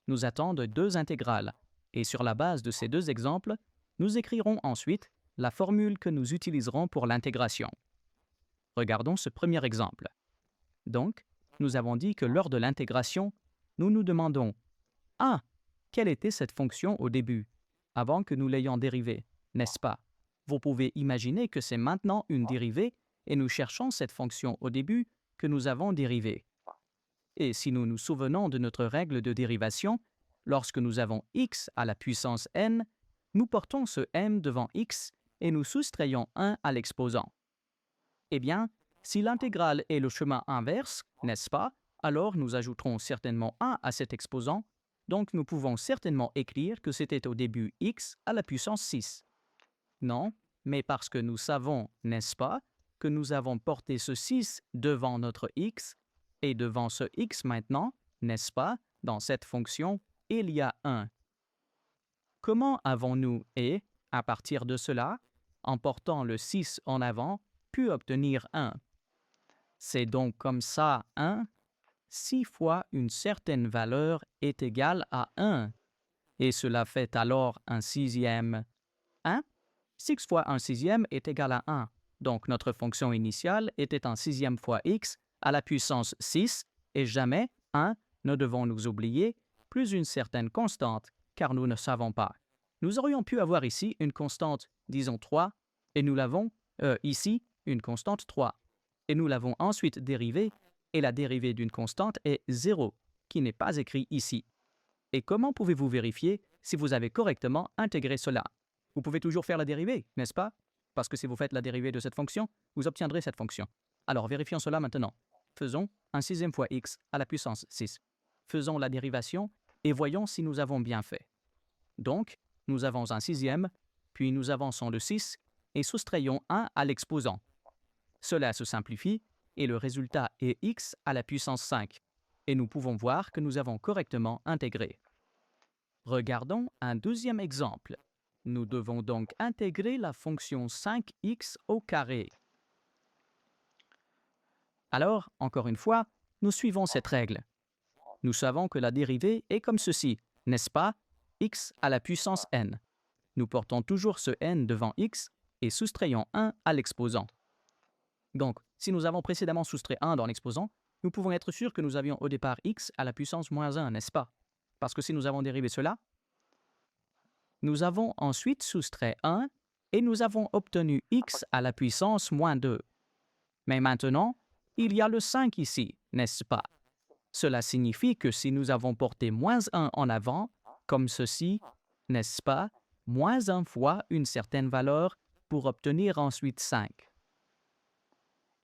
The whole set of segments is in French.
nous attendent deux intégrales, et sur la base de ces deux exemples, nous écrirons ensuite la formule que nous utiliserons pour l'intégration. Regardons ce premier exemple. Donc, nous avons dit que lors de l'intégration, nous nous demandons « Ah, quelle était cette fonction au début, avant que nous l'ayons dérivée, n'est-ce pas ?» Vous pouvez imaginer que c'est maintenant une dérivée et nous cherchons cette fonction au début que nous avons dérivée. Et si nous nous souvenons de notre règle de dérivation, lorsque nous avons x à la puissance n, nous portons ce m devant x et nous soustrayons 1 à l'exposant. Eh bien, si l'intégrale est le chemin inverse, n'est-ce pas, alors nous ajouterons certainement 1 à cet exposant, donc nous pouvons certainement écrire que c'était au début x à la puissance 6. Non, mais parce que nous savons, n'est-ce pas, que nous avons porté ce 6 devant notre x, et devant ce x maintenant, n'est-ce pas, dans cette fonction, il y a 1. Comment avons-nous, et, à partir de cela, en portant le 6 en avant, pu obtenir 1? C'est donc comme ça 1, 6 fois une certaine valeur est égale à 1. Et cela fait alors un sixième. 1? 6 fois un sixième est égal à 1. Donc notre fonction initiale était un sixième fois x à la puissance 6, et jamais, 1, ne devons nous oublier, plus une certaine constante, car nous ne savons pas. Nous aurions pu avoir ici une constante, disons 3, et nous l'avons ici une constante 3. Et nous l'avons ensuite dérivée, et la dérivée d'une constante est 0, qui n'est pas écrit ici. Et comment pouvez-vous vérifier si vous avez correctement intégré cela? Vous pouvez toujours faire la dérivée, n'est-ce pas? Parce que si vous faites la dérivée de cette fonction, vous obtiendrez cette fonction. Alors vérifions cela maintenant. Faisons un sixième fois x à la puissance 6. Faisons la dérivation et voyons si nous avons bien fait. Donc, nous avons un sixième, puis nous avançons le 6 et soustrayons 1 à l'exposant. Cela se simplifie et le résultat est x à la puissance 5. Et nous pouvons voir que nous avons correctement intégré. Regardons un deuxième exemple. Nous devons donc intégrer la fonction 5x au carré. Alors, encore une fois, nous suivons cette règle. Nous savons que la dérivée est comme ceci, n'est-ce pas? X à la puissance n. Nous portons toujours ce n devant x et soustrayons 1 à l'exposant. Donc, si nous avons précédemment soustrait 1 dans l'exposant, nous pouvons être sûrs que nous avions au départ x à la puissance moins 1, n'est-ce pas? Parce que si nous avons dérivé cela, nous avons ensuite soustrait 1 et nous avons obtenu x à la puissance moins 2. Mais maintenant, il y a le 5 ici, n'est-ce pas? Cela signifie que si nous avons porté moins 1 en avant, comme ceci, n'est-ce pas, moins 1 fois une certaine valeur pour obtenir ensuite 5.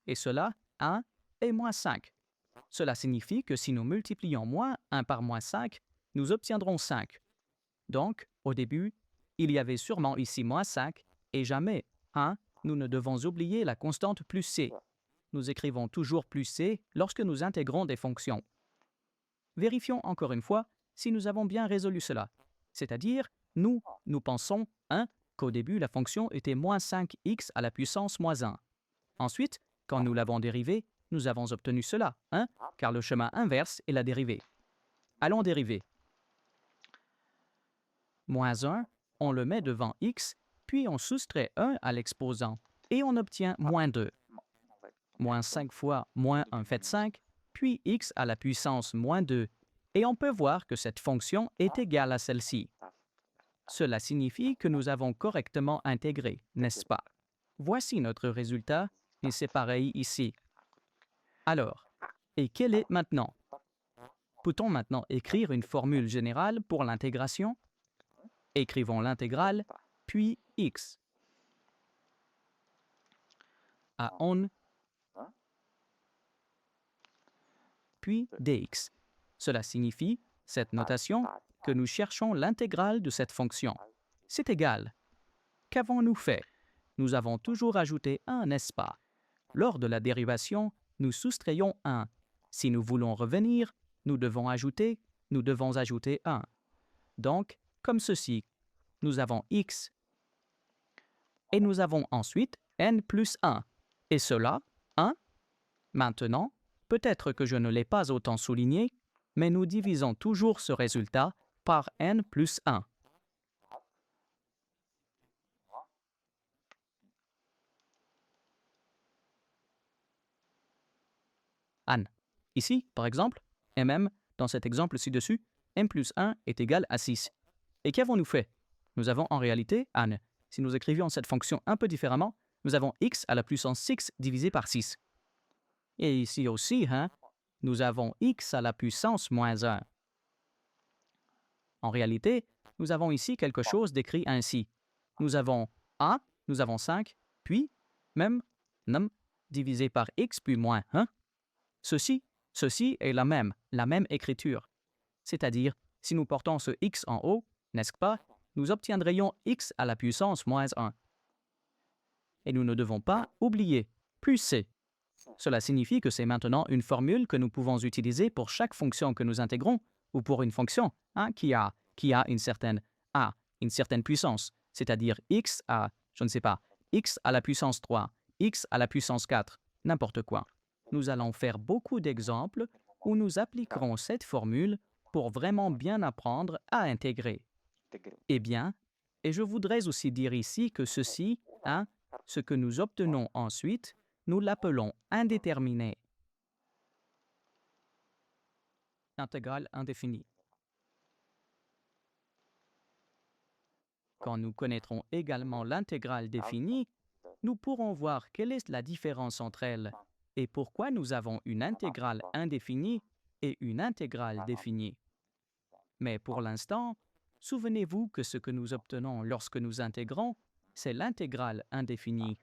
Et cela, 1 et moins 5. Cela signifie que si nous multiplions moins 1 par moins 5, nous obtiendrons 5. Donc, au début, il y avait sûrement ici moins 5, et jamais, 1, nous ne devons oublier la constante plus c. Nous écrivons toujours plus c lorsque nous intégrons des fonctions. Vérifions encore une fois si nous avons bien résolu cela. C'est-à-dire, nous pensons, 1, qu'au début la fonction était moins 5x à la puissance moins 1. Ensuite, quand nous l'avons dérivée, nous avons obtenu cela, 1, car le chemin inverse est la dérivée. Allons dériver. Moins 1, on le met devant x, puis on soustrait 1 à l'exposant, et on obtient moins 2. Moins 5 fois moins 1 fait 5, puis x à la puissance moins 2, et on peut voir que cette fonction est égale à celle-ci. Cela signifie que nous avons correctement intégré, n'est-ce pas? Voici notre résultat, et c'est pareil ici. Alors, et quel est maintenant? Peut-on maintenant écrire une formule générale pour l'intégration? Écrivons l'intégrale, puis x. À on, puis dx. Cela signifie, cette notation, que nous cherchons l'intégrale de cette fonction. C'est égal. Qu'avons-nous fait? Nous avons toujours ajouté 1, n'est-ce pas? Lors de la dérivation, nous soustrayons 1. Si nous voulons revenir, nous devons ajouter 1. Donc, comme ceci, nous avons x et nous avons ensuite n plus 1. Et cela, 1. Maintenant, peut-être que je ne l'ai pas autant souligné, mais nous divisons toujours ce résultat par n plus 1. Anne. Ici, par exemple, et même dans cet exemple ci-dessus, m plus 1 est égal à 6. Et qu'avons-nous fait? Nous avons en réalité, Anne, si nous écrivions cette fonction un peu différemment, nous avons x à la puissance 6 divisé par 6. Et ici aussi, nous avons x à la puissance moins 1. En réalité, nous avons ici quelque chose d'écrit ainsi. Nous avons a, nous avons 5, puis même num divisé par x puis moins 1. Ceci est la même écriture. C'est-à-dire, si nous portons ce x en haut, n'est-ce pas, nous obtiendrions x à la puissance moins 1. Et nous ne devons pas oublier, plus c. Cela signifie que c'est maintenant une formule que nous pouvons utiliser pour chaque fonction que nous intégrons, ou pour une fonction qui a une certaine puissance, c'est-à-dire x à, je ne sais pas, x à la puissance 3, x à la puissance 4, n'importe quoi. Nous allons faire beaucoup d'exemples où nous appliquerons cette formule pour vraiment bien apprendre à intégrer. Eh bien, et je voudrais aussi dire ici que ceci, ce que nous obtenons ensuite, nous l'appelons indéterminé. Intégrale indéfinie. Quand nous connaîtrons également l'intégrale définie, nous pourrons voir quelle est la différence entre elles et pourquoi nous avons une intégrale indéfinie et une intégrale définie. Mais pour l'instant, souvenez-vous que ce que nous obtenons lorsque nous intégrons, c'est l'intégrale indéfinie.